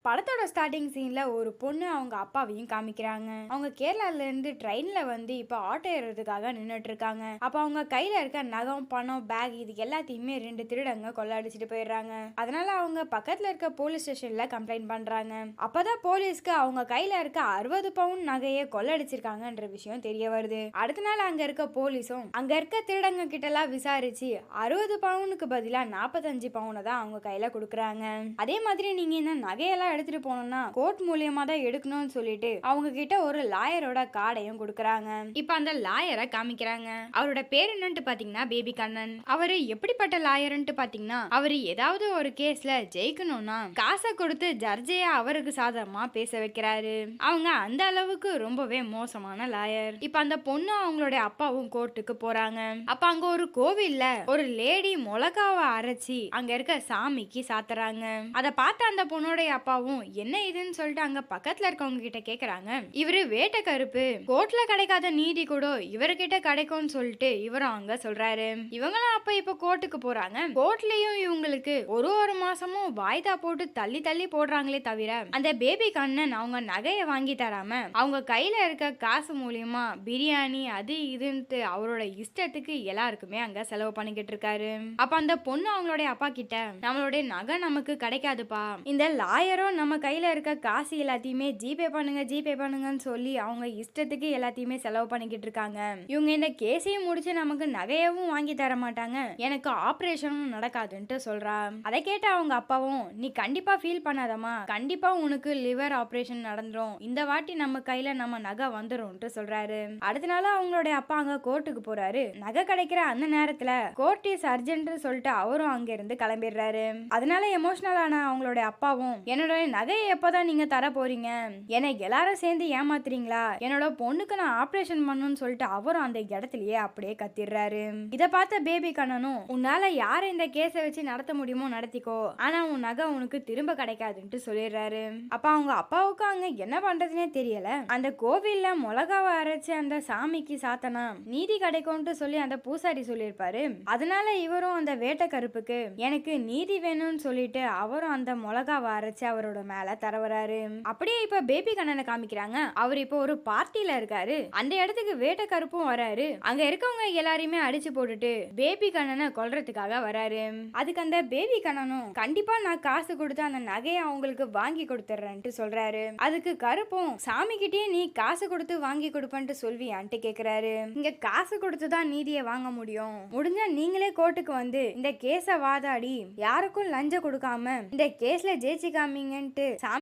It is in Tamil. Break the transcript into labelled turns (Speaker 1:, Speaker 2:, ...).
Speaker 1: படத்தோட ஸ்டார்ட்டிங் சீன்ல ஒரு பொண்ணு அவங்க அப்பாவையும் காமிக்கிறாங்க. அவங்க கேரளால இருந்து ட்ரெயின்ல வந்து இப்ப ஆட்டோ ஏறதுக்காக நின்னுட்டு இருக்காங்க. அப்ப அவங்க கையில இருக்க நகம், பணம், பேக் இது எல்லாத்தையுமே 2 திருடங்க கொள்ளடிச்சிட்டு போயிடுறாங்க. அதனால அவங்க பக்கத்துல இருக்க போலீஸ் ஸ்டேஷன்ல கம்ப்ளைண்ட் பண்றாங்க. அப்பதான் போலீஸ்க்கு அவங்க கையில இருக்க 60 பவுன் நகையை கொள்ளடிச்சிருக்காங்கன்ற விஷயம் தெரிய வருது. அடுத்த நாள் அங்க இருக்க போலீஸும் அங்க இருக்க திருடங்க கிட்ட எல்லாம் விசாரிச்சு 60 பவுனுக்கு பதிலா 45 பவுனை தான் அவங்க கையில கொடுக்குறாங்க. அதே மாதிரி நீங்க இந்த நகையெல்லாம் எடுத்துட்டு போனோம்னா கோர்ட் மூலியமா தான் எடுக்கணும்னு சொல்லிட்டு அவங்க கிட்ட ஒரு லாயரோட கார்டையும் கொடுக்கறாங்க. இப்ப அந்த லாயரை காமிக்கிறாங்க. அவரோட பேர் என்னன்னு பாத்தீங்கன்னா பேபி கண்ணன். அவரு எப்படிப்பட்ட லாயர்னு பாத்தீங்கன்னா அவரு ஏதாவது ஒரு கேஸ்ல ஜெயிக்கணும்னா காசை கொடுத்து ஜட்ஜையா அவருக்கு சாதகமா பேச வைக்கிறாரு. அவங்க அந்த அளவுக்கு ரொம்பவே மோசமான லாயர். இப்ப அந்த பொண்ணு அவங்களுடைய அப்பாவும் கோர்ட்டுக்கு போறாங்க. அப்ப அங்க ஒரு கோவில்ல ஒரு லேடி மிளகாவை அரைச்சி அங்க இருக்க சாமிக்கு சாத்துறாங்க. அதை பார்த்த அந்த பொண்ணுடைய அப்பா என்ன இதுன்னு சொல்லிட்டு அங்க பக்கத்துல இருக்கவங்க கிட்ட கேக்குறாங்க. இவரு வேட்டை கருப்பு, கோர்ட்ல கிடைக்காத நீதி கூட இவர்கிட்ட கிடைக்கும்னு சொல்லிட்டு இவரும் அங்க சொல்றாரு. இவங்களும் அப்ப இப்ப கோர்ட்டுக்கு போறாங்க. கோர்ட்லயும் இவங்களுக்கு ஒரு மாசமும் வாய்தா போட்டு தள்ளி தள்ளி போடுறாங்களே தவிர அந்த பேபி கண்ணன் அவங்க நகையை வாங்கி தராம அவங்க கையில இருக்க காசு மூலியமா பிரியாணி அது இதுன்ட்டு அவரோட இஷ்டத்துக்கு எல்லாருக்குமே அங்க செலவு பண்ணிக்கிட்டு இருக்காரு. அப்ப அந்த பொண்ணு அவங்களுடைய அப்பா கிட்ட நம்மளுடைய நகை நமக்கு கிடைக்காதுப்பா, இந்த லாயரோ நம்ம கையில இருக்க காசு எல்லாத்தையுமே ஜிபே பண்ணுங்கன்னு சொல்லி அவங்க இஷ்டத்துக்கு எல்லாத்தையுமே செலவு பண்ணிக்கிட்டு இருக்காங்க. இவங்க இந்த கேஸையும் முடிச்சு நமக்கு நகையவும் வாங்கி தர மாட்டாங்க, எனக்கு ஆபரேஷனும் நடக்காதுன்ட்டு சொல்றா. அதை கேட்ட அவங்க அப்பாவும் நீ கண்டிப்பா ஃபீல் பண்ணாதமா, கண்டிப்பா உனக்கு லிவர் ஆபரேஷன் நடந்துரும், இந்த வாட்டி நம்ம கையில நம்ம நகை வந்துரும்ட்டு சொல்றாரு. அடுத்த நாள் அவங்களுடைய அப்பா அங்க கோர்ட்டுக்கு போறாரு. நகை கிடைக்கிற அந்த நேரத்துல கோர்ட் இஸ் அர்ஜென்ட் சொல்லிட்டு அவரும் அங்க இருந்து கிளம்பிடுறாரு. அதனால எமோஷனல் ஆன அவங்களுடைய அப்பாவும் என்னோட நகையை எப்பதான் நீங்க தர போறீங்க, என்னை எல்லாரும் சேர்ந்து ஏமாத்துறீங்களா, என்னோட பொண்ணுக்கு நான் ஆபரேஷன் பண்ணணும்னு சொல்லிட்டு அவரும் அந்த இடத்துலயே அப்படியே கத்திடுறாரு. இத பார்த்த பேபி கண்ணனும் உன்னால யார இந்த கேஸை வச்சு நடத்த முடியுமோ நடத்திக்கோ, ஆனா உன் நகை உனக்கு திரும்ப கிடைக்காதுன்ட்டு சொல்லிடுறாரு. அப்ப அவங்க அப்பாவுக்கு அங்க என்ன பண்றதுனே தெரியல. அந்த கோவில்ல மிளகாவை அரைச்சு அந்த சாமிக்கு சாத்தனா நீதி கிடைக்கும்ட்டு சொல்லி அந்த பூசாரி சொல்லியிருப்பாரு. அதனால இவரும் அந்த வேட்டை கருப்புக்கு எனக்கு நீதி வேணும்னு சொல்லிட்டு அவரும் அந்த மிளகாவை அரைச்சு அவரோட மேல தரவராரு. அப்படியே இப்ப பேபி கண்ணனை காமிக்கிறாங்க. அவர் இப்போ ஒரு பார்ட்டில இருக்காரு. அந்த இடத்துக்கு வேட்டை கருப்பும் வராரு. அங்க இருக்கவங்க எல்லாரையுமே அடிச்சு போட்டுட்டு பேபி கண்ணனை கொல்றதுக்காக வராரு. அதுக்கு அந்த பேபி கண்ணனும் கண்டிப்பா நான் காசு கொடுத்து அந்த நகையை அவங்களுக்கு வாங்கி கொடுத்துறேன்ட்டு சொல்றாரு. அதுக்கு கருப்பும் சாமி கிட்டே நீ காசு கொடுத்து வாங்கி கொடுப்பேன்ட்டு சொல்வியான்ட்டு கேக்குறாரு. இங்க காசு கொடுத்துதான் நீதியை வாங்க முடியும், முடிஞ்சா நீங்களே கோர்ட்டுக்கு வந்து இந்த கேஸ வாதாடி யாருக்கும் லஞ்சம் கொடுக்காம இந்த கேஸ்ல ஜெயிச்சு காமிங்கன்ட்டு